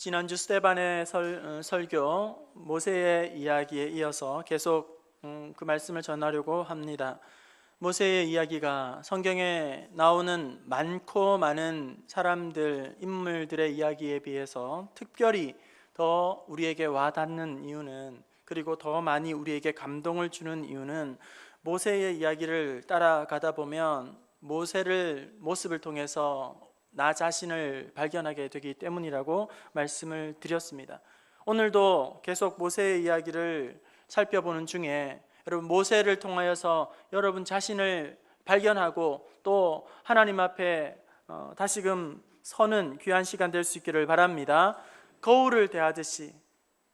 지난주 스데반의 설교 모세의 이야기에 이어서 계속 그 말씀을 전하려고 합니다. 모세의 이야기가 성경에 나오는 많고 많은 사람들, 인물들의 이야기에 비해서 특별히 더 우리에게 와닿는 이유는, 그리고 더 많이 우리에게 감동을 주는 이유는 모세의 이야기를 따라가다 보면 모세를 모습을 통해서 나 자신을 발견하게 되기 때문이라고 말씀을 드렸습니다. 오늘도 계속 모세의 이야기를 살펴보는 중에 여러분, 모세를 통하여서 여러분 자신을 발견하고 또 하나님 앞에 다시금 서는 귀한 시간 될 수 있기를 바랍니다. 거울을 대하듯이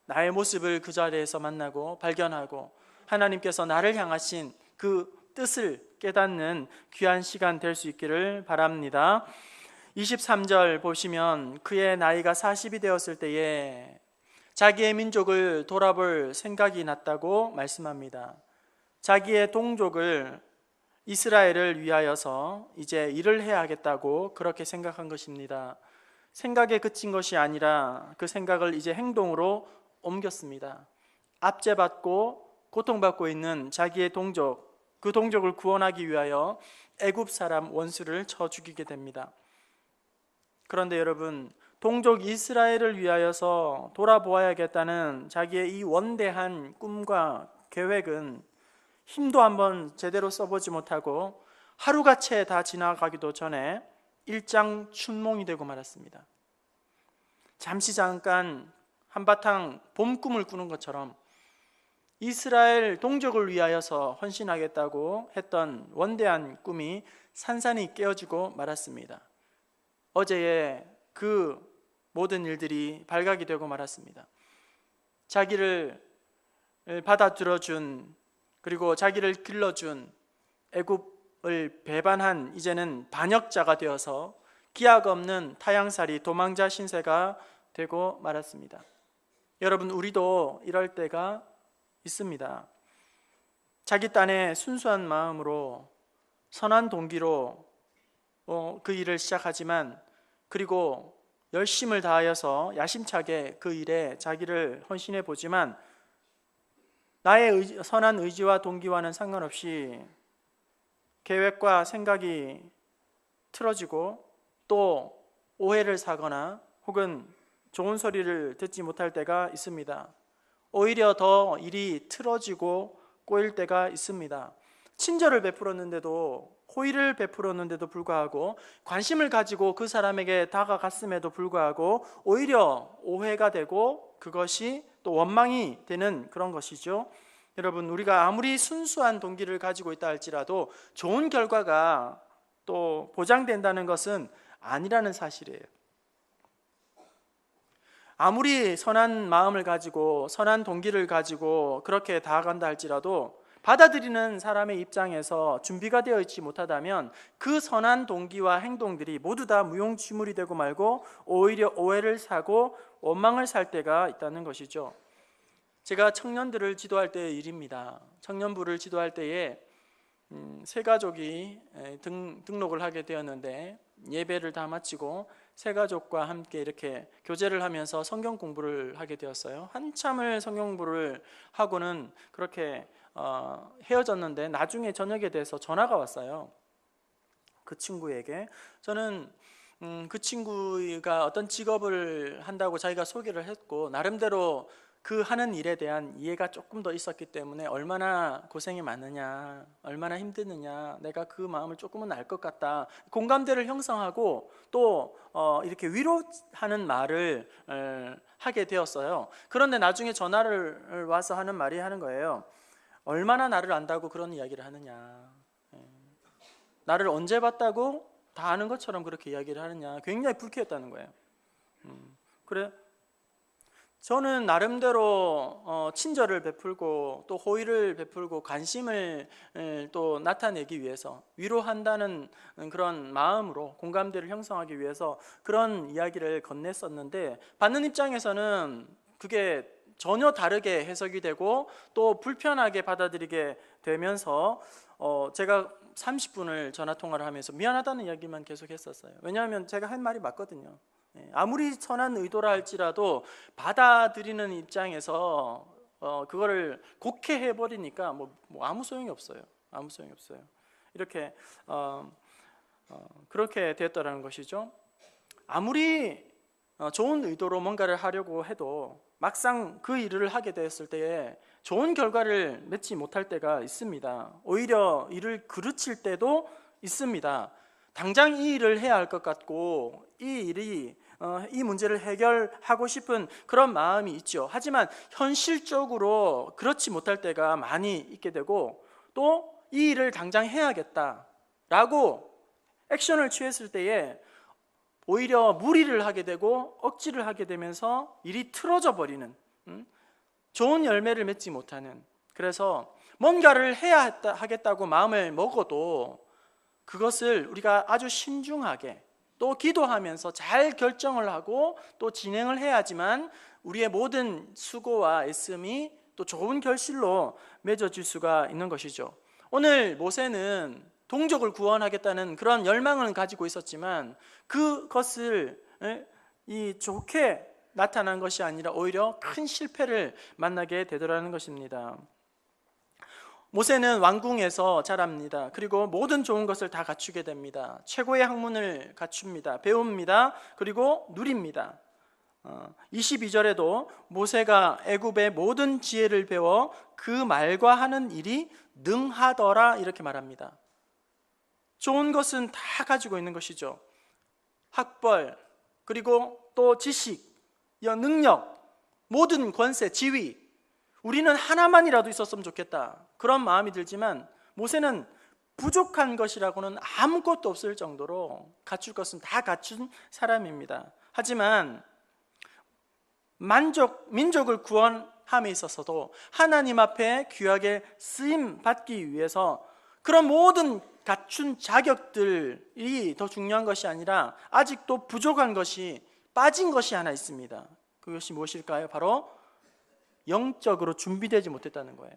나의 모습을 그 자리에서 만나고 발견하고 하나님께서 나를 향하신 그 뜻을 깨닫는 귀한 시간 될 수 있기를 바랍니다. 23절 보시면 그의 나이가 40이 되었을 때에 자기의 민족을 돌아볼 생각이 났다고 말씀합니다. 자기의 동족을, 이스라엘을 위하여서 이제 일을 해야 하겠다고 그렇게 생각한 것입니다. 생각에 그친 것이 아니라 그 생각을 이제 행동으로 옮겼습니다. 압제받고 고통받고 있는 자기의 동족, 그 동족을 구원하기 위하여 애굽 사람 원수를 쳐 죽이게 됩니다. 그런데 여러분, 동족 이스라엘을 위하여서 돌아보아야겠다는 자기의 이 원대한 꿈과 계획은 힘도 한번 제대로 써보지 못하고 하루가 채 다 지나가기도 전에 일장춘몽이 되고 말았습니다. 잠깐 한바탕 봄 꿈을 꾸는 것처럼 이스라엘 동족을 위하여서 헌신하겠다고 했던 원대한 꿈이 산산이 깨어지고 말았습니다. 어제의 그 모든 일들이 발각이 되고 말았습니다. 자기를 받아들여준, 그리고 자기를 길러준 애굽을 배반한 이제는 반역자가 되어서 기약 없는 타향살이 도망자 신세가 되고 말았습니다. 여러분, 우리도 이럴 때가 있습니다. 자기 딴에 순수한 마음으로 선한 동기로 그 일을 시작하지만, 그리고 열심을 다하여서 야심차게 그 일에 자기를 헌신해 보지만 나의 선한 의지와 동기와는 상관없이 계획과 생각이 틀어지고 또 오해를 사거나 혹은 좋은 소리를 듣지 못할 때가 있습니다. 오히려 더 일이 틀어지고 꼬일 때가 있습니다. 친절을 베풀었는데도, 호의를 베풀었는데도 불구하고, 관심을 가지고 그 사람에게 다가갔음에도 불구하고 오히려 오해가 되고 그것이 또 원망이 되는 그런 것이죠. 여러분, 우리가 아무리 순수한 동기를 가지고 있다 할지라도 좋은 결과가 또 보장된다는 것은 아니라는 사실이에요. 아무리 선한 마음을 가지고 선한 동기를 가지고 그렇게 다가간다 할지라도 받아들이는 사람의 입장에서 준비가 되어 있지 못하다면 그 선한 동기와 행동들이 모두 다 무용지물이 되고 말고 오히려 오해를 사고 원망을 살 때가 있다는 것이죠. 제가 청년들을 지도할 때의 일입니다. 청년부를 지도할 때에 세 가족이 등록을 하게 되었는데, 예배를 다 마치고 세 가족과 함께 이렇게 교제를 하면서 성경 공부를 하게 되었어요. 한참을 성경 공부를 하고는 그렇게 헤어졌는데 나중에 저녁에 대해서 전화가 왔어요. 그 친구에게. 저는 그 친구가 어떤 직업을 한다고 자기가 소개를 했고, 나름대로 그 하는 일에 대한 이해가 조금 더 있었기 때문에 얼마나 고생이 많으냐, 얼마나 힘드느냐, 내가 그 마음을 조금은 알 것 같다, 공감대를 형성하고 또 이렇게 위로하는 말을 하게 되었어요. 그런데 나중에 전화를 와서 하는 말이 하는 거예요. 얼마나 나를 안다고 그런 이야기를 하느냐, 나를 언제 봤다고 다 아는 것처럼 그렇게 이야기를 하느냐, 굉장히 불쾌했다는 거예요. 그래, 저는 나름대로 친절을 베풀고 또 호의를 베풀고 관심을 또 나타내기 위해서, 위로한다는 그런 마음으로 공감대를 형성하기 위해서 그런 이야기를 건넸었는데, 받는 입장에서는 그게 전혀 다르게 해석이 되고 또 불편하게 받아들이게 되면서 제가 30분을 전화 통화를 하면서 미안하다는 이야기만 계속 했었어요. 왜냐하면 제가 할 말이 맞거든요. 아무리 선한 의도라 할지라도 받아들이는 입장에서 그거를 곡해해 버리니까 뭐 아무 소용이 없어요. 아무 소용이 없어요. 이렇게 그렇게 됐더라는 것이죠. 아무리 좋은 의도로 뭔가를 하려고 해도 막상 그 일을 하게 되었을 때에 좋은 결과를 맺지 못할 때가 있습니다. 오히려 일을 그르칠 때도 있습니다. 당장 이 일을 해야 할 것 같고 이 문제를 해결하고 싶은 그런 마음이 있죠. 하지만 현실적으로 그렇지 못할 때가 많이 있게 되고, 또 이 일을 당장 해야겠다라고 액션을 취했을 때에 오히려 무리를 하게 되고 억지를 하게 되면서 일이 틀어져 버리는, 좋은 열매를 맺지 못하는, 그래서 뭔가를 해야 하겠다고 마음을 먹어도 그것을 우리가 아주 신중하게 또 기도하면서 잘 결정을 하고 또 진행을 해야지만 우리의 모든 수고와 애씀이 또 좋은 결실로 맺어질 수가 있는 것이죠. 오늘 모세는 동족을 구원하겠다는 그런 열망을 가지고 있었지만 그것을 좋게 나타난 것이 아니라 오히려 큰 실패를 만나게 되더라는 것입니다. 모세는 왕궁에서 자랍니다. 그리고 모든 좋은 것을 다 갖추게 됩니다. 최고의 학문을 갖춥니다. 배웁니다. 그리고 누립니다. 22절에도 모세가 애굽의 모든 지혜를 배워 그 말과 하는 일이 능하더라 이렇게 말합니다. 좋은 것은 다 가지고 있는 것이죠. 학벌, 그리고 또 지식, 능력, 모든 권세, 지위, 우리는 하나만이라도 있었으면 좋겠다, 그런 마음이 들지만 모세는 부족한 것이라고는 아무것도 없을 정도로 갖출 것은 다 갖춘 사람입니다. 하지만 민족을 구원함에 있어서도 하나님 앞에 귀하게 쓰임 받기 위해서 그런 모든 갖춘 자격들이 더 중요한 것이 아니라 아직도 부족한 것이, 빠진 것이 하나 있습니다. 그것이 무엇일까요? 바로 영적으로 준비되지 못했다는 거예요.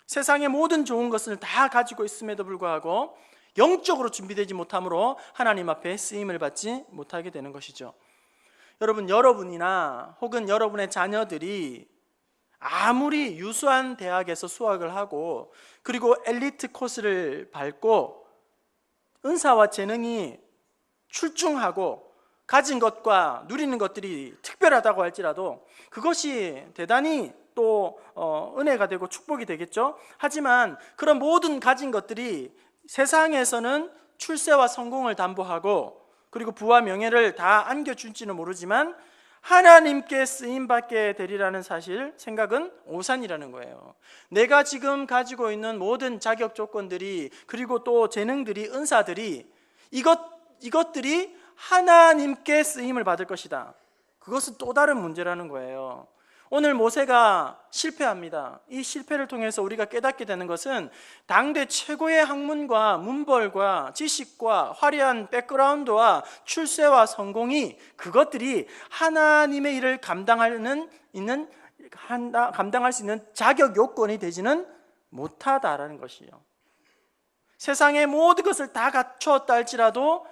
세상의 모든 좋은 것을 다 가지고 있음에도 불구하고 영적으로 준비되지 못함으로 하나님 앞에 쓰임을 받지 못하게 되는 것이죠. 여러분이나 혹은 여러분의 자녀들이 아무리 유수한 대학에서 수학을 하고 그리고 엘리트 코스를 밟고 은사와 재능이 출중하고 가진 것과 누리는 것들이 특별하다고 할지라도 그것이 대단히 또 은혜가 되고 축복이 되겠죠. 하지만 그런 모든 가진 것들이 세상에서는 출세와 성공을 담보하고 그리고 부와 명예를 다 안겨줄지는 모르지만 하나님께 쓰임받게 되리라는 사실, 생각은 오산이라는 거예요. 내가 지금 가지고 있는 모든 자격 조건들이, 그리고 또 재능들이, 은사들이, 이것들이 하나님께 쓰임을 받을 것이다, 그것은 또 다른 문제라는 거예요. 오늘 모세가 실패합니다. 이 실패를 통해서 우리가 깨닫게 되는 것은 당대 최고의 학문과 문벌과 지식과 화려한 백그라운드와 출세와 성공이, 그것들이 하나님의 일을 감당할 수 있는 자격 요건이 되지는 못하다라는 것이에요. 세상의 모든 것을 다 갖추었다 할지라도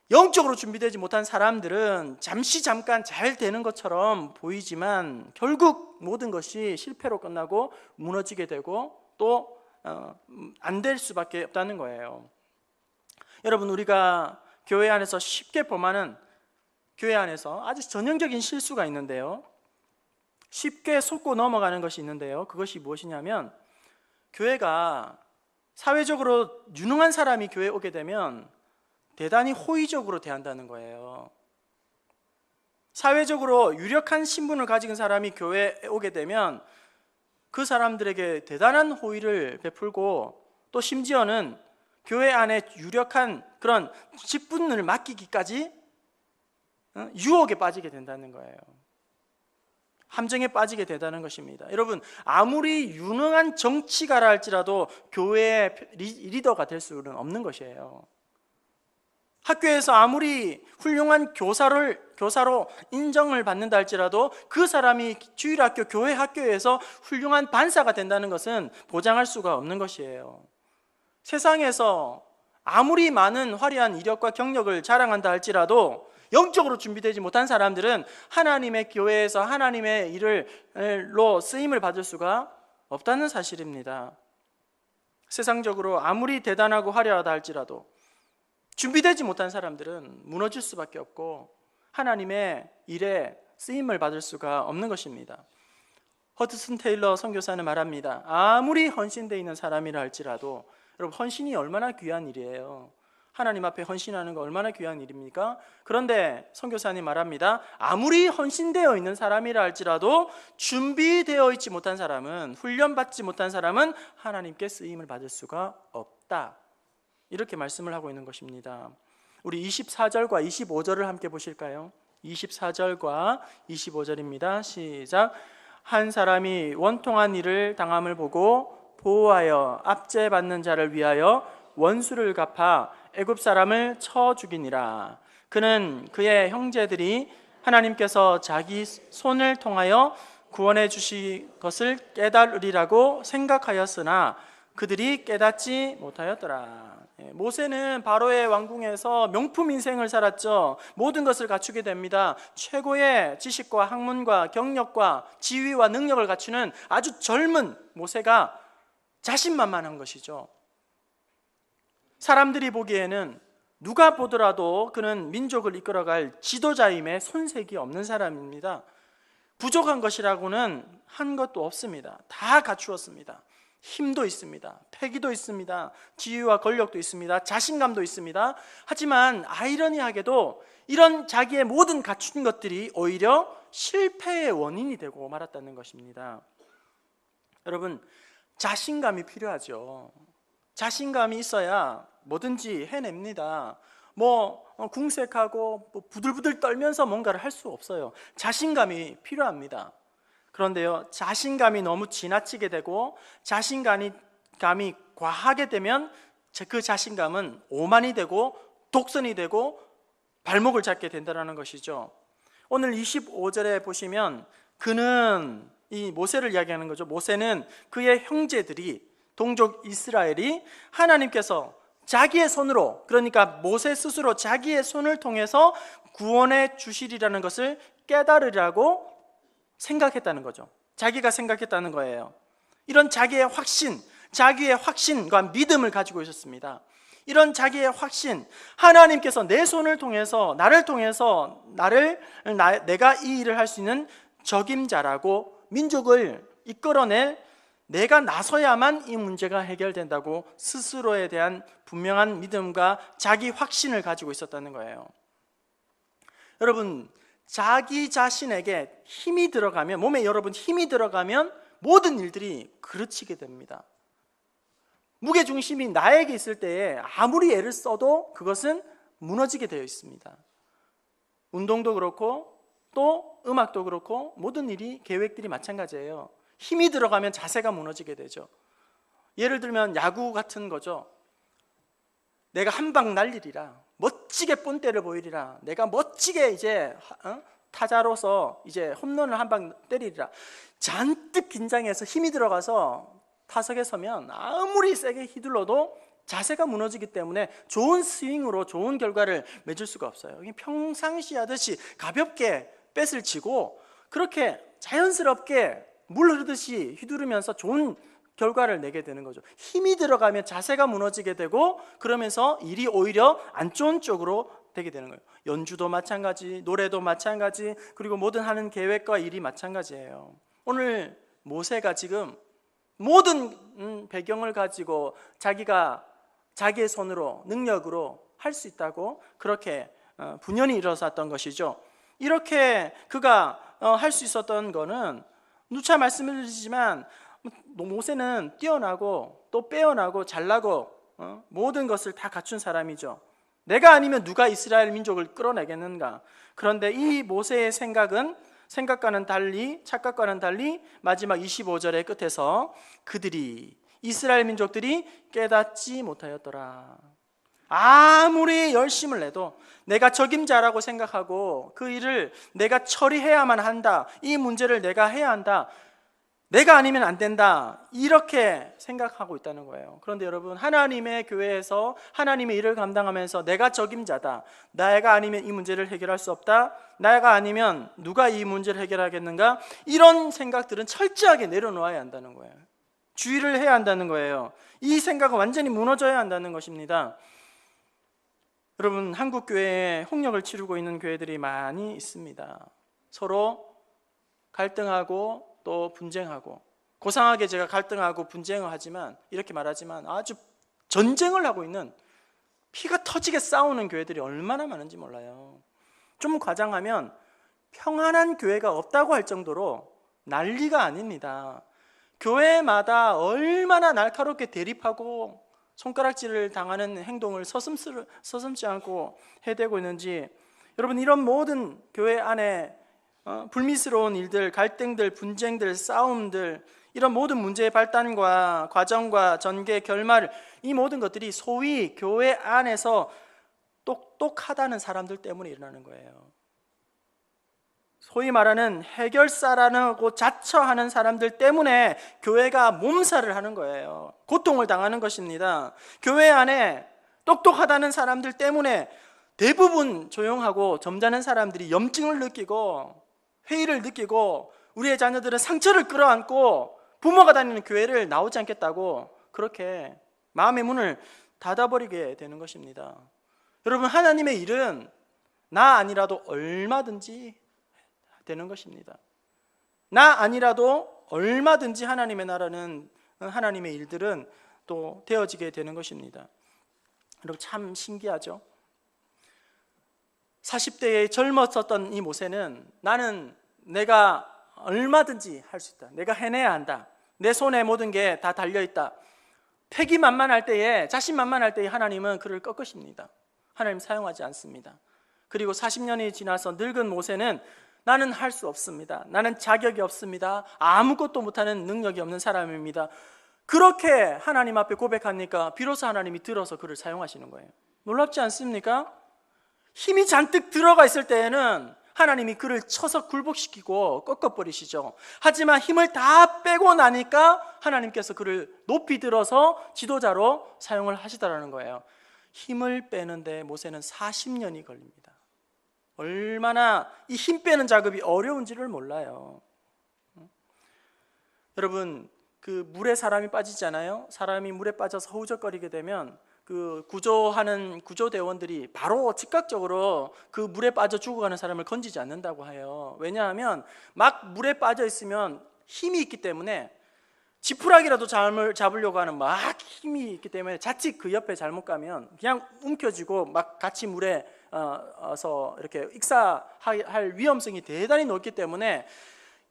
영적으로 준비되지 못한 사람들은 잠깐 잘 되는 것처럼 보이지만 결국 모든 것이 실패로 끝나고 무너지게 되고 또 안 될 수밖에 없다는 거예요. 여러분, 우리가 교회 안에서 쉽게 범하는, 교회 안에서 아주 전형적인 실수가 있는데요, 쉽게 속고 넘어가는 것이 있는데요, 그것이 무엇이냐면 교회가 사회적으로 유능한 사람이 교회에 오게 되면 대단히 호의적으로 대한다는 거예요. 사회적으로 유력한 신분을 가진 사람이 교회에 오게 되면 그 사람들에게 대단한 호의를 베풀고 또 심지어는 교회 안에 유력한 그런 직분을 맡기기까지 유혹에 빠지게 된다는 거예요. 함정에 빠지게 되다는 것입니다. 여러분, 아무리 유능한 정치가라 할지라도 교회의 리더가 될 수는 없는 것이에요. 학교에서 아무리 훌륭한 교사로 인정을 받는다 할지라도 그 사람이 주일학교, 교회 학교에서 훌륭한 반사가 된다는 것은 보장할 수가 없는 것이에요. 세상에서 아무리 많은 화려한 이력과 경력을 자랑한다 할지라도 영적으로 준비되지 못한 사람들은 하나님의 교회에서 하나님의 일로 쓰임을 받을 수가 없다는 사실입니다. 세상적으로 아무리 대단하고 화려하다 할지라도 준비되지 못한 사람들은 무너질 수밖에 없고 하나님의 일에 쓰임을 받을 수가 없는 것입니다. 허드슨 테일러 선교사는 말합니다. 아무리 헌신되어 있는 사람이라 할지라도, 여러분, 헌신이 얼마나 귀한 일이에요. 하나님 앞에 헌신하는 거 얼마나 귀한 일입니까? 그런데 선교사님 말합니다. 아무리 헌신되어 있는 사람이라 할지라도 준비되어 있지 못한 사람은, 훈련받지 못한 사람은 하나님께 쓰임을 받을 수가 없다, 이렇게 말씀을 하고 있는 것입니다. 우리 24절과 25절을 함께 보실까요? 24절과 25절입니다. 시작. 한 사람이 원통한 일을 당함을 보고 보호하여 압제받는 자를 위하여 원수를 갚아 애굽 사람을 쳐 죽이니라. 그는 그의 형제들이 하나님께서 자기 손을 통하여 구원해 주실 것을 깨달으리라고 생각하였으나 그들이 깨닫지 못하였더라. 모세는 바로의 왕궁에서 명품 인생을 살았죠. 모든 것을 갖추게 됩니다. 최고의 지식과 학문과 경력과 지위와 능력을 갖추는 아주 젊은 모세가 자신만만한 것이죠. 사람들이 보기에는 누가 보더라도 그는 민족을 이끌어갈 지도자임에 손색이 없는 사람입니다. 부족한 것이라고는 한 것도 없습니다. 다 갖추었습니다. 힘도 있습니다. 패기도 있습니다. 지위와 권력도 있습니다. 자신감도 있습니다. 하지만 아이러니하게도 이런 자기의 모든 갖춘 것들이 오히려 실패의 원인이 되고 말았다는 것입니다. 여러분, 자신감이 필요하죠. 자신감이 있어야 뭐든지 해냅니다. 궁색하고 부들부들 떨면서 뭔가를 할 수 없어요. 자신감이 필요합니다. 그런데요, 자신감이 너무 지나치게 되고 자신감이 과하게 되면 그 자신감은 오만이 되고 독선이 되고 발목을 잡게 된다는 것이죠. 오늘 25절에 보시면 그는, 이 모세를 이야기하는 거죠. 모세는 그의 형제들이, 동족 이스라엘이 하나님께서 자기의 손으로, 그러니까 모세 스스로 자기의 손을 통해서 구원해 주시리라는 것을 깨달으라고 생각했다는 거죠. 자기가 생각했다는 거예요. 이런 자기의 확신과 믿음을 가지고 있었습니다. 이런 자기의 확신, 하나님께서 내 손을 통해서 나를 통해서 내가 이 일을 할 수 있는 적임자라고, 민족을 이끌어낼 내가 나서야만 이 문제가 해결된다고 스스로에 대한 분명한 믿음과 자기 확신을 가지고 있었다는 거예요. 여러분, 자기 자신에게 힘이 들어가면, 몸에 여러분 힘이 들어가면 모든 일들이 그르치게 됩니다. 무게중심이 나에게 있을 때에 아무리 애를 써도 그것은 무너지게 되어 있습니다. 운동도 그렇고 또 음악도 그렇고 모든 일이, 계획들이 마찬가지예요. 힘이 들어가면 자세가 무너지게 되죠. 예를 들면 야구 같은 거죠. 내가 한 방 날리리라, 멋지게 본때를 보이리라, 내가 멋지게 이제 타자로서 이제 홈런을 한 방 때리리라, 잔뜩 긴장해서 힘이 들어가서 타석에 서면 아무리 세게 휘둘러도 자세가 무너지기 때문에 좋은 스윙으로 좋은 결과를 맺을 수가 없어요. 평상시 하듯이 가볍게 뱃을 치고 그렇게 자연스럽게 물 흐르듯이 휘두르면서 좋은 결과를 내게 되는 거죠. 힘이 들어가면 자세가 무너지게 되고 그러면서 일이 오히려 안 좋은 쪽으로 되게 되는 거예요. 연주도 마찬가지, 노래도 마찬가지, 그리고 모든 하는 계획과 일이 마찬가지예요. 오늘 모세가 지금 모든 배경을 가지고 자기의 손으로, 능력으로 할 수 있다고 그렇게 분연히 일어섰던 것이죠. 이렇게 그가 할 수 있었던 거는, 누차 말씀을 드리지만 모세는 뛰어나고 또 빼어나고 잘나고 모든 것을 다 갖춘 사람이죠. 내가 아니면 누가 이스라엘 민족을 끌어내겠는가? 그런데 이 모세의 생각과는 달리, 착각과는 달리 마지막 25절의 끝에서 이스라엘 민족들이 깨닫지 못하였더라. 아무리 열심을 내도 내가 적임자라고 생각하고 그 일을 내가 처리해야만 한다, 이 문제를 내가 해야 한다, 내가 아니면 안 된다, 이렇게 생각하고 있다는 거예요. 그런데 여러분, 하나님의 교회에서 하나님의 일을 감당하면서 내가 적임자다, 내가 아니면 이 문제를 해결할 수 없다, 내가 아니면 누가 이 문제를 해결하겠는가, 이런 생각들은 철저하게 내려놓아야 한다는 거예요. 주의를 해야 한다는 거예요. 이 생각은 완전히 무너져야 한다는 것입니다. 여러분, 한국 교회에 홍역을 치르고 있는 교회들이 많이 있습니다. 서로 갈등하고 또 분쟁하고, 고상하게 제가 갈등하고 분쟁을 하지만, 이렇게 말하지만 아주 전쟁을 하고 있는, 피가 터지게 싸우는 교회들이 얼마나 많은지 몰라요. 좀 과장하면 평안한 교회가 없다고 할 정도로 난리가 아닙니다. 교회마다 얼마나 날카롭게 대립하고 손가락질을 당하는 행동을 서슴지 않고 해대고 있는지, 여러분, 이런 모든 교회 안에 불미스러운 일들, 갈등들, 분쟁들, 싸움들, 이런 모든 문제의 발단과 과정과 전개, 결말, 이 모든 것들이 소위 교회 안에서 똑똑하다는 사람들 때문에 일어나는 거예요. 소위 말하는 해결사라고 자처하는 사람들 때문에 교회가 몸살을 하는 거예요. 고통을 당하는 것입니다. 교회 안에 똑똑하다는 사람들 때문에 대부분 조용하고 점잖은 사람들이 염증을 느끼고 회의를 느끼고, 우리의 자녀들은 상처를 끌어안고 부모가 다니는 교회를 나오지 않겠다고 그렇게 마음의 문을 닫아버리게 되는 것입니다. 여러분, 하나님의 일은 나 아니라도 얼마든지 되는 것입니다. 나 아니라도 얼마든지 하나님의 나라는, 하나님의 일들은 또 되어지게 되는 것입니다. 여러분, 참 신기하죠? 40대에 젊었었던 이 모세는, 나는 내가 얼마든지 할 수 있다, 내가 해내야 한다, 내 손에 모든 게 다 달려있다, 패기만만할 때에, 자신만만할 때에 하나님은 그를 꺾으십니다. 하나님 사용하지 않습니다. 그리고 40년이 지나서 늙은 모세는, 나는 할 수 없습니다, 나는 자격이 없습니다, 아무것도 못하는 능력이 없는 사람입니다, 그렇게 하나님 앞에 고백하니까 비로소 하나님이 들어서 그를 사용하시는 거예요. 놀랍지 않습니까? 힘이 잔뜩 들어가 있을 때에는 하나님이 그를 쳐서 굴복시키고 꺾어버리시죠. 하지만 힘을 다 빼고 나니까 하나님께서 그를 높이 들어서 지도자로 사용을 하시더라는 거예요. 힘을 빼는데 모세는 40년이 걸립니다. 얼마나 이 힘 빼는 작업이 어려운지를 몰라요. 여러분, 그 물에 사람이 빠지잖아요. 사람이 물에 빠져서 허우적거리게 되면 그 구조하는 구조대원들이 바로 즉각적으로 그 물에 빠져 죽어가는 사람을 건지지 않는다고 해요. 왜냐하면 막 물에 빠져 있으면 힘이 있기 때문에, 지푸라기라도 잡으려고 하는 막 힘이 있기 때문에, 자칫 그 옆에 잘못 가면 그냥 움켜쥐고 막 같이 물에 서 이렇게 익사할 위험성이 대단히 높기 때문에,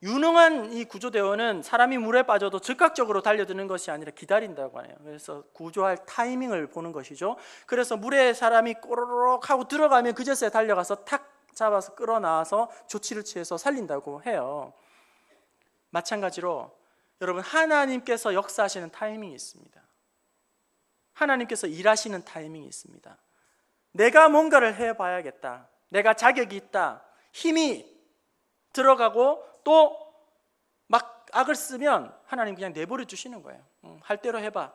유능한 이 구조대원은 사람이 물에 빠져도 즉각적으로 달려드는 것이 아니라 기다린다고 해요. 그래서 구조할 타이밍을 보는 것이죠. 그래서 물에 사람이 꼬르륵 하고 들어가면 그제서야 달려가서 탁 잡아서 끌어나와서 조치를 취해서 살린다고 해요. 마찬가지로 여러분, 하나님께서 역사하시는 타이밍이 있습니다. 하나님께서 일하시는 타이밍이 있습니다. 내가 뭔가를 해봐야겠다, 내가 자격이 있다, 힘이 들어가고 또 막 악을 쓰면 하나님 그냥 내버려 두시는 거예요. 할 대로 해봐,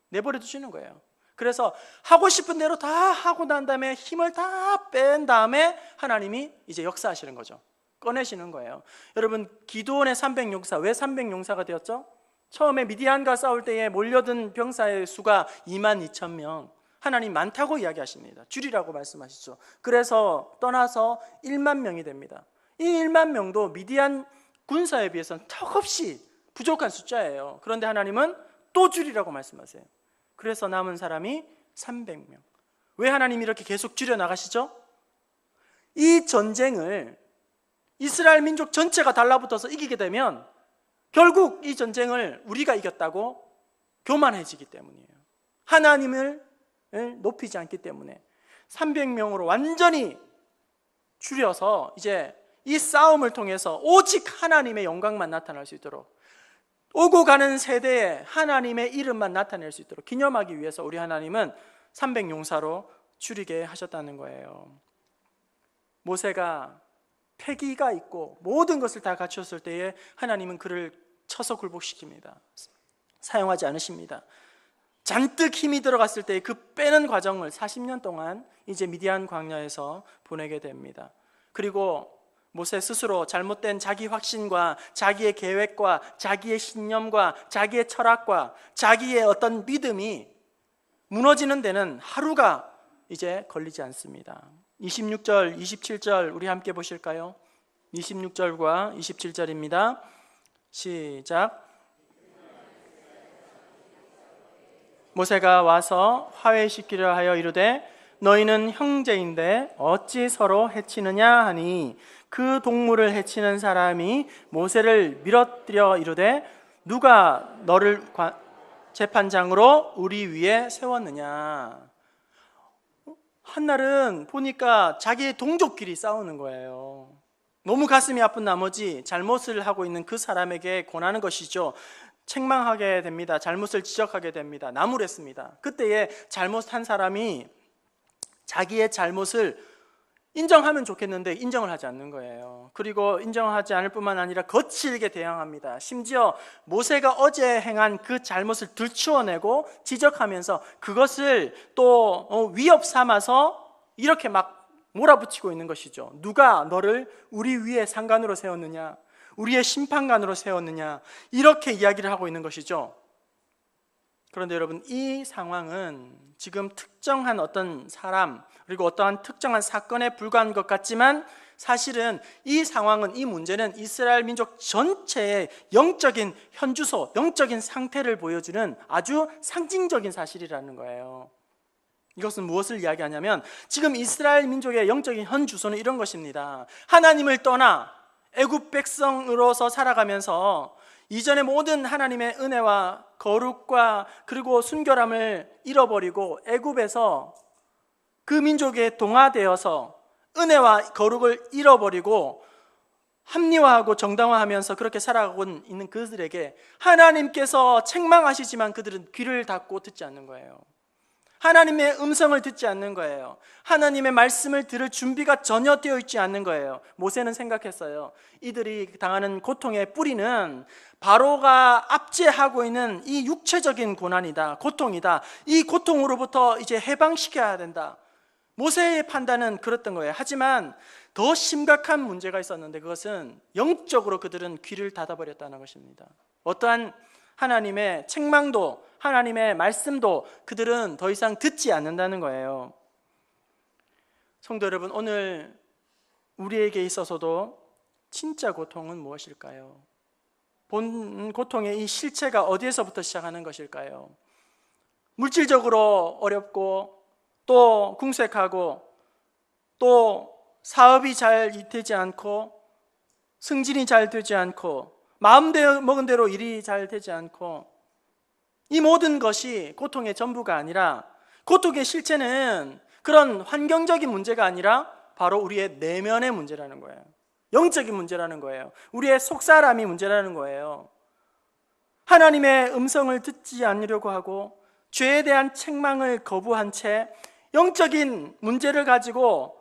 내버려 두시는 거예요. 그래서 하고 싶은 대로 다 하고 난 다음에 힘을 다 뺀 다음에 하나님이 이제 역사하시는 거죠. 꺼내시는 거예요. 여러분, 기드온의 300용사, 왜 300용사가 되었죠? 처음에 미디안과 싸울 때에 몰려든 병사의 수가 22,000명, 하나님 많다고 이야기하십니다. 줄이라고 말씀하시죠. 그래서 떠나서 1만 명이 됩니다. 이 1만 명도 미디안 군사에 비해서는 턱없이 부족한 숫자예요. 그런데 하나님은 또 줄이라고 말씀하세요. 그래서 남은 사람이 300명. 왜 하나님이 이렇게 계속 줄여나가시죠? 이 전쟁을 이스라엘 민족 전체가 달라붙어서 이기게 되면 결국 이 전쟁을 우리가 이겼다고 교만해지기 때문이에요. 하나님을 높이지 않기 때문에 300명으로 완전히 줄여서 이제 이 싸움을 통해서 오직 하나님의 영광만 나타날 수 있도록, 오고 가는 세대에 하나님의 이름만 나타낼 수 있도록 기념하기 위해서 우리 하나님은 300용사로 줄이게 하셨다는 거예요. 모세가 패기가 있고 모든 것을 다 갖추었을 때에 하나님은 그를 쳐서 굴복시킵니다. 사용하지 않으십니다. 잔뜩 힘이 들어갔을 때 그 빼는 과정을 40년 동안 이제 미디안 광야에서 보내게 됩니다. 그리고 모세 스스로 잘못된 자기 확신과 자기의 계획과 자기의 신념과 자기의 철학과 자기의 어떤 믿음이 무너지는 데는 하루가 이제 걸리지 않습니다. 26절, 27절 우리 함께 보실까요? 26절과 27절입니다. 시작. 모세가 와서 화해시키려 하여 이르되 너희는 형제인데 어찌 서로 해치느냐 하니 그 동물을 해치는 사람이 모세를 밀어뜨려 이르되 누가 너를 재판장으로 우리 위에 세웠느냐. 한날은 보니까 자기의 동족끼리 싸우는 거예요. 너무 가슴이 아픈 나머지 잘못을 하고 있는 그 사람에게 권하는 것이죠. 책망하게 됩니다. 잘못을 지적하게 됩니다. 나무랬습니다. 그때에 잘못한 사람이 자기의 잘못을 인정하면 좋겠는데 인정을 하지 않는 거예요. 그리고 인정하지 않을 뿐만 아니라 거칠게 대항합니다. 심지어 모세가 어제 행한 그 잘못을 들추어내고 지적하면서 그것을 또 위협 삼아서 이렇게 막 몰아붙이고 있는 것이죠. 누가 너를 우리 위에 상관으로 세웠느냐, 우리의 심판관으로 세웠느냐, 이렇게 이야기를 하고 있는 것이죠. 그런데 여러분, 이 상황은 지금 특정한 어떤 사람 그리고 어떠한 특정한 사건에 불과한 것 같지만 사실은 이 상황은, 이 문제는 이스라엘 민족 전체의 영적인 현주소, 영적인 상태를 보여주는 아주 상징적인 사실이라는 거예요. 이것은 무엇을 이야기하냐면 지금 이스라엘 민족의 영적인 현주소는 이런 것입니다. 하나님을 떠나 애굽 백성으로서 살아가면서 이전의 모든 하나님의 은혜와 거룩과 그리고 순결함을 잃어버리고 애굽에서 그 민족에 동화되어서 은혜와 거룩을 잃어버리고 합리화하고 정당화하면서 그렇게 살아가고 있는 그들에게 하나님께서 책망하시지만 그들은 귀를 닫고 듣지 않는 거예요. 하나님의 음성을 듣지 않는 거예요. 하나님의 말씀을 들을 준비가 전혀 되어 있지 않는 거예요. 모세는 생각했어요. 이들이 당하는 고통의 뿌리는 바로가 압제하고 있는 이 육체적인 고난이다, 고통이다. 이 고통으로부터 이제 해방시켜야 된다. 모세의 판단은 그랬던 거예요. 하지만 더 심각한 문제가 있었는데 그것은 영적으로 그들은 귀를 닫아버렸다는 것입니다. 어떠한 하나님의 책망도 하나님의 말씀도 그들은 더 이상 듣지 않는다는 거예요. 성도 여러분, 오늘 우리에게 있어서도 진짜 고통은 무엇일까요? 본 고통의 이 실체가 어디에서부터 시작하는 것일까요? 물질적으로 어렵고 또 궁색하고 또 사업이 잘 되지 않고 승진이 잘 되지 않고 마음 먹은 대로 일이 잘 되지 않고 이 모든 것이 고통의 전부가 아니라 고통의 실체는 그런 환경적인 문제가 아니라 바로 우리의 내면의 문제라는 거예요. 영적인 문제라는 거예요. 우리의 속사람이 문제라는 거예요. 하나님의 음성을 듣지 않으려고 하고 죄에 대한 책망을 거부한 채 영적인 문제를 가지고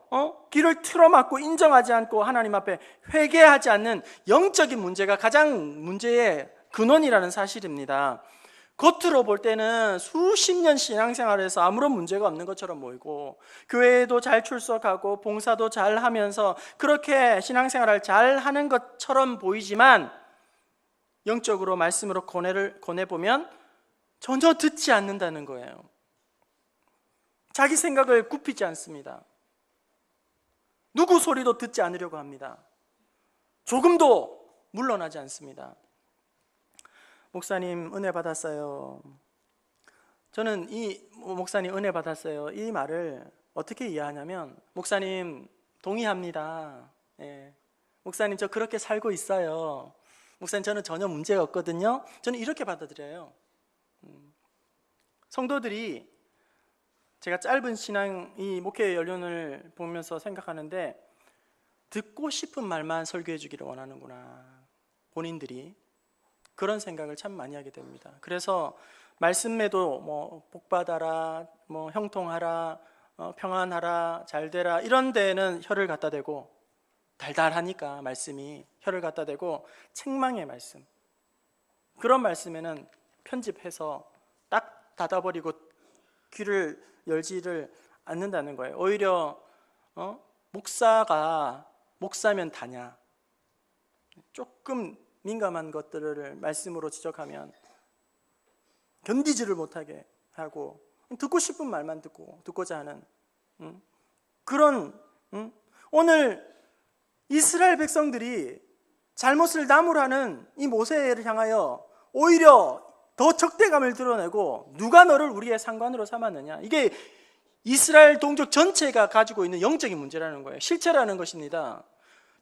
귀를 틀어막고 인정하지 않고 하나님 앞에 회개하지 않는 영적인 문제가 가장 문제의 근원이라는 사실입니다. 겉으로 볼 때는 수십 년 신앙생활에서 아무런 문제가 없는 것처럼 보이고 교회에도 잘 출석하고 봉사도 잘 하면서 그렇게 신앙생활을 잘 하는 것처럼 보이지만 영적으로 말씀으로 권해보면 전혀 듣지 않는다는 거예요. 자기 생각을 굽히지 않습니다. 누구 소리도 듣지 않으려고 합니다. 조금도 물러나지 않습니다. 목사님 은혜 받았어요. 저는 이 목사님 은혜 받았어요 이 말을 어떻게 이해하냐면 목사님 동의합니다. 목사님 저 그렇게 살고 있어요. 목사님 저는 전혀 문제가 없거든요. 저는 이렇게 받아들여요. 성도들이 제가 짧은 신앙 이 목회 연륜을 보면서 생각하는데 듣고 싶은 말만 설교해 주기를 원하는구나. 본인들이 그런 생각을 참 많이 하게 됩니다. 그래서 말씀에도 뭐 복받아라, 뭐 형통하라, 평안하라, 잘되라 이런 데는 혀를 갖다 대고 달달하니까 말씀이 혀를 갖다 대고 책망의 말씀, 그런 말씀에는 편집해서 딱 닫아버리고 귀를 열지를 않는다는 거예요. 오히려 목사가 목사면 다냐, 조금 민감한 것들을 말씀으로 지적하면 견디지를 못하게 하고 듣고 싶은 말만 듣고자 하는 그런 오늘 이스라엘 백성들이 잘못을 나무라는 이 모세를 향하여 오히려 더 적대감을 드러내고 누가 너를 우리의 상관으로 삼았느냐, 이게 이스라엘 동족 전체가 가지고 있는 영적인 문제라는 거예요. 실체라는 것입니다.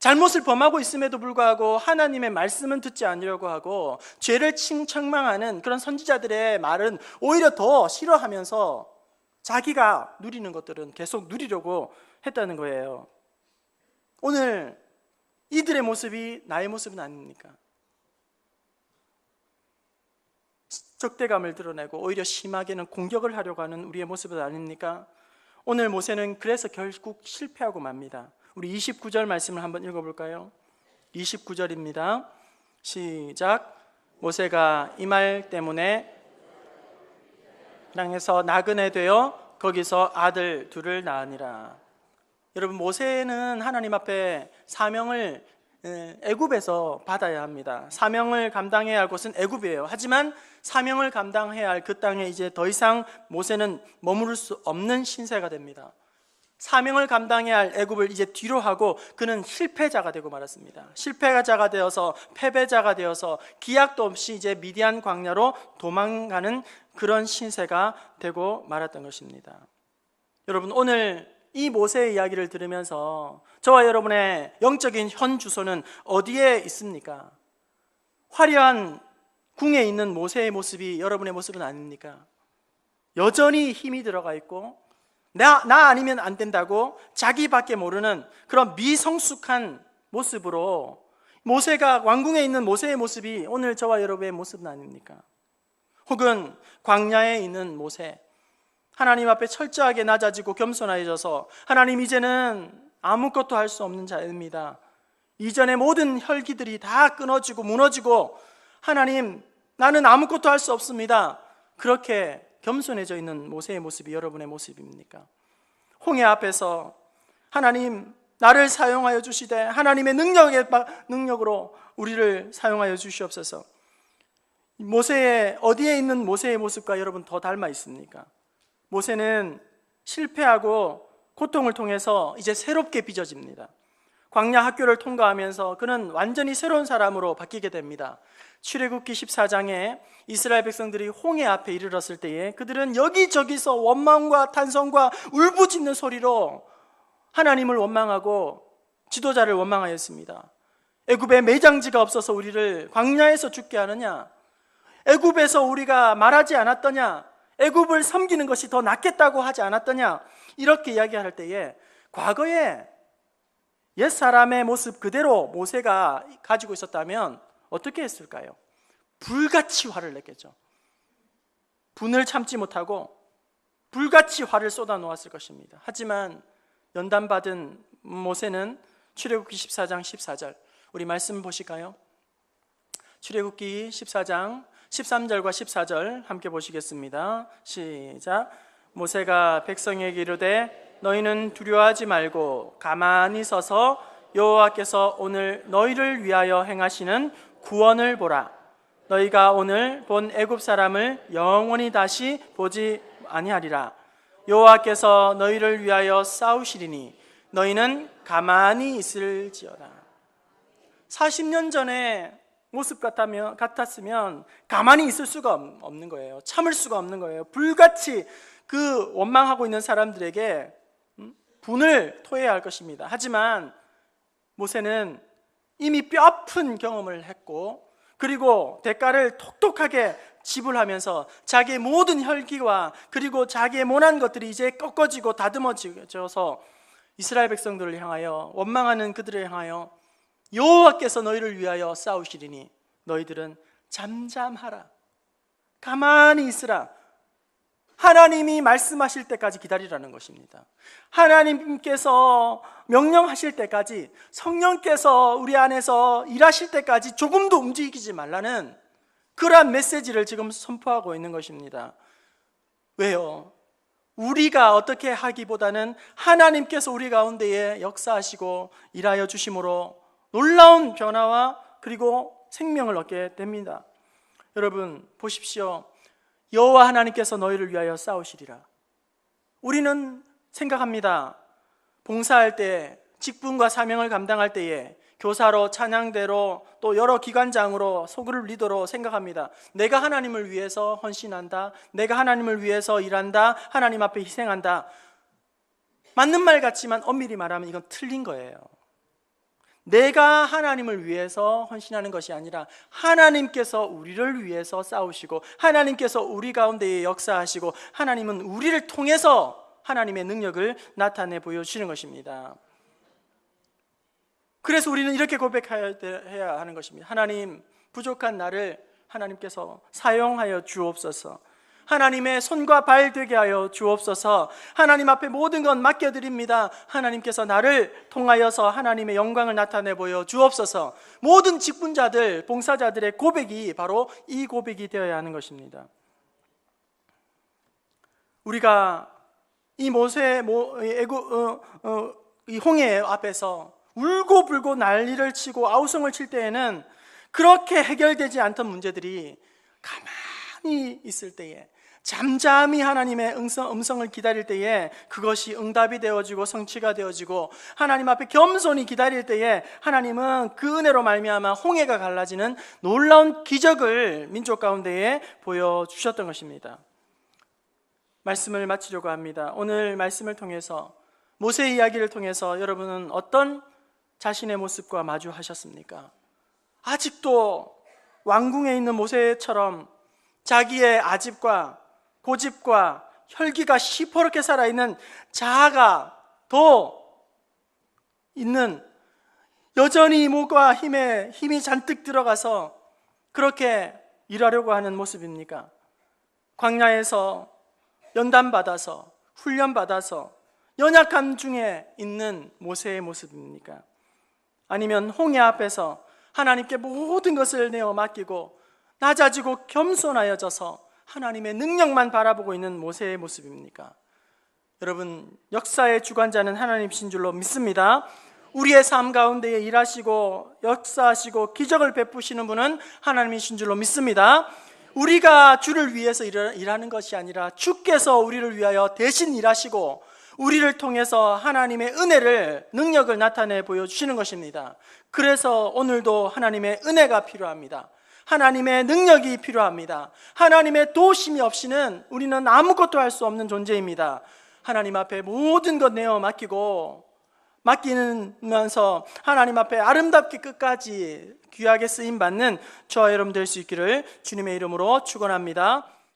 잘못을 범하고 있음에도 불구하고 하나님의 말씀은 듣지 않으려고 하고 죄를 책망하는 그런 선지자들의 말은 오히려 더 싫어하면서 자기가 누리는 것들은 계속 누리려고 했다는 거예요. 오늘 이들의 모습이 나의 모습은 아닙니까? 적대감을 드러내고 오히려 심하게는 공격을 하려고 하는 우리의 모습은 아닙니까? 오늘 모세는 그래서 결국 실패하고 맙니다. 우리 29절 말씀을 한번 읽어볼까요? 29절입니다. 시작. 모세가 이 말 때문에 땅에서 나그네 되어 거기서 아들 둘을 낳으니라. 여러분, 모세는 하나님 앞에 사명을 애굽에서 받아야 합니다. 사명을 감당해야 할 곳은 애굽이에요. 하지만 사명을 감당해야 할 그 땅에 이제 더 이상 모세는 머무를 수 없는 신세가 됩니다. 사명을 감당해야 할 애굽을 이제 뒤로 하고 그는 실패자가 되고 말았습니다. 실패자가 되어서 패배자가 되어서 기약도 없이 이제 미디안 광야로 도망가는 그런 신세가 되고 말았던 것입니다. 여러분, 오늘 이 모세의 이야기를 들으면서 저와 여러분의 영적인 현 주소는 어디에 있습니까? 화려한 궁에 있는 모세의 모습이 여러분의 모습은 아닙니까? 여전히 힘이 들어가 있고 나 아니면 안 된다고 자기밖에 모르는 그런 미성숙한 모습으로 모세가 왕궁에 있는 모세의 모습이 오늘 저와 여러분의 모습은 아닙니까? 혹은 광야에 있는 모세, 하나님 앞에 철저하게 낮아지고 겸손해져서 하나님, 이제는 아무것도 할 수 없는 자입니다. 이전의 모든 혈기들이 다 끊어지고 무너지고 하나님, 나는 아무것도 할 수 없습니다. 그렇게 겸손해져 있는 모세의 모습이 여러분의 모습입니까? 홍해 앞에서 하나님, 나를 사용하여 주시되 하나님의 능력으로 우리를 사용하여 주시옵소서. 모세의 어디에 있는 모세의 모습과 여러분 더 닮아 있습니까? 모세는 실패하고 고통을 통해서 이제 새롭게 빚어집니다. 광야 학교를 통과하면서 그는 완전히 새로운 사람으로 바뀌게 됩니다. 출애굽기 14장에 이스라엘 백성들이 홍해 앞에 이르렀을 때에 그들은 여기저기서 원망과 탄성과 울부짖는 소리로 하나님을 원망하고 지도자를 원망하였습니다. 애굽에 매장지가 없어서 우리를 광야에서 죽게 하느냐? 애굽에서 우리가 말하지 않았더냐? 애굽을 섬기는 것이 더 낫겠다고 하지 않았더냐? 이렇게 이야기할 때에 과거에 옛사람의 모습 그대로 모세가 가지고 있었다면 어떻게 했을까요? 불같이 화를 냈겠죠. 분을 참지 못하고 불같이 화를 쏟아놓았을 것입니다. 하지만 연단받은 모세는 출애굽기 14장 14절, 우리 말씀 보실까요? 출애굽기 14장 13절과 14절 함께 보시겠습니다. 시작. 모세가 백성에게 이르되 너희는 두려워하지 말고 가만히 서서 여호와께서 오늘 너희를 위하여 행하시는 구원을 보라. 너희가 오늘 본 애굽 사람을 영원히 다시 보지 아니하리라. 여호와께서 너희를 위하여 싸우시리니 너희는 가만히 있을지어다. 40년 전에 모습 같았으면 가만히 있을 수가 없는 거예요. 참을 수가 없는 거예요. 불같이 그 원망하고 있는 사람들에게 분을 토해야 할 것입니다. 하지만 모세는 이미 뼈아픈 경험을 했고 그리고 대가를 톡톡하게 지불하면서 자기의 모든 혈기와 그리고 자기의 모난 것들이 이제 꺾어지고 다듬어져서 이스라엘 백성들을 향하여 원망하는 그들을 향하여 여호와께서 너희를 위하여 싸우시리니 너희들은 잠잠하라. 가만히 있으라. 하나님이 말씀하실 때까지 기다리라는 것입니다. 하나님께서 명령하실 때까지, 성령께서 우리 안에서 일하실 때까지 조금도 움직이지 말라는 그러한 메시지를 지금 선포하고 있는 것입니다. 왜요? 우리가 어떻게 하기보다는 하나님께서 우리 가운데에 역사하시고 일하여 주심으로 놀라운 변화와 그리고 생명을 얻게 됩니다. 여러분 보십시오. 여호와 하나님께서 너희를 위하여 싸우시리라. 우리는 생각합니다. 봉사할 때, 직분과 사명을 감당할 때에 교사로, 찬양대로, 또 여러 기관장으로, 소그룹 리더로 생각합니다. 내가 하나님을 위해서 헌신한다, 내가 하나님을 위해서 일한다, 하나님 앞에 희생한다. 맞는 말 같지만 엄밀히 말하면 이건 틀린 거예요. 내가 하나님을 위해서 헌신하는 것이 아니라 하나님께서 우리를 위해서 싸우시고 하나님께서 우리 가운데에 역사하시고 하나님은 우리를 통해서 하나님의 능력을 나타내 보여주시는 것입니다. 그래서 우리는 이렇게 고백해야 하는 것입니다. 하나님, 부족한 나를 하나님께서 사용하여 주옵소서. 하나님의 손과 발 되게 하여 주옵소서. 하나님 앞에 모든 것 맡겨드립니다. 하나님께서 나를 통하여서 하나님의 영광을 나타내 보여 주옵소서. 모든 직분자들, 봉사자들의 고백이 바로 이 고백이 되어야 하는 것입니다. 우리가 이 이 홍해 앞에서 울고불고 난리를 치고 아우성을 칠 때에는 그렇게 해결되지 않던 문제들이 가만히 있을 때에, 잠잠히 하나님의 음성을 기다릴 때에 그것이 응답이 되어지고 성취가 되어지고 하나님 앞에 겸손히 기다릴 때에 하나님은 그 은혜로 말미암아 홍해가 갈라지는 놀라운 기적을 민족 가운데에 보여주셨던 것입니다. 말씀을 마치려고 합니다. 오늘 말씀을 통해서, 모세의 이야기를 통해서 여러분은 어떤 자신의 모습과 마주하셨습니까? 아직도 왕궁에 있는 모세처럼 자기의 아집과 고집과 혈기가 시퍼렇게 살아있는 자아가 더 있는, 여전히 목과 힘이 잔뜩 들어가서 그렇게 일하려고 하는 모습입니까? 광야에서 연단받아서 훈련받아서 연약함 중에 있는 모세의 모습입니까? 아니면 홍해 앞에서 하나님께 모든 것을 내어 맡기고 낮아지고 겸손하여져서 하나님의 능력만 바라보고 있는 모세의 모습입니까? 여러분, 역사의 주관자는 하나님이신 줄로 믿습니다. 우리의 삶 가운데에 일하시고 역사하시고 기적을 베푸시는 분은 하나님이신 줄로 믿습니다. 우리가 주를 위해서 일하는 것이 아니라 주께서 우리를 위하여 대신 일하시고 우리를 통해서 하나님의 은혜를, 능력을 나타내 보여주시는 것입니다. 그래서 오늘도 하나님의 은혜가 필요합니다. 하나님의 능력이 필요합니다. 하나님의 도우심이 없이는 우리는 아무것도 할 수 없는 존재입니다. 하나님 앞에 모든 것 내어 맡기면서 하나님 앞에 아름답게 끝까지 귀하게 쓰임받는 저와 여러분 될 수 있기를 주님의 이름으로 축원합니다.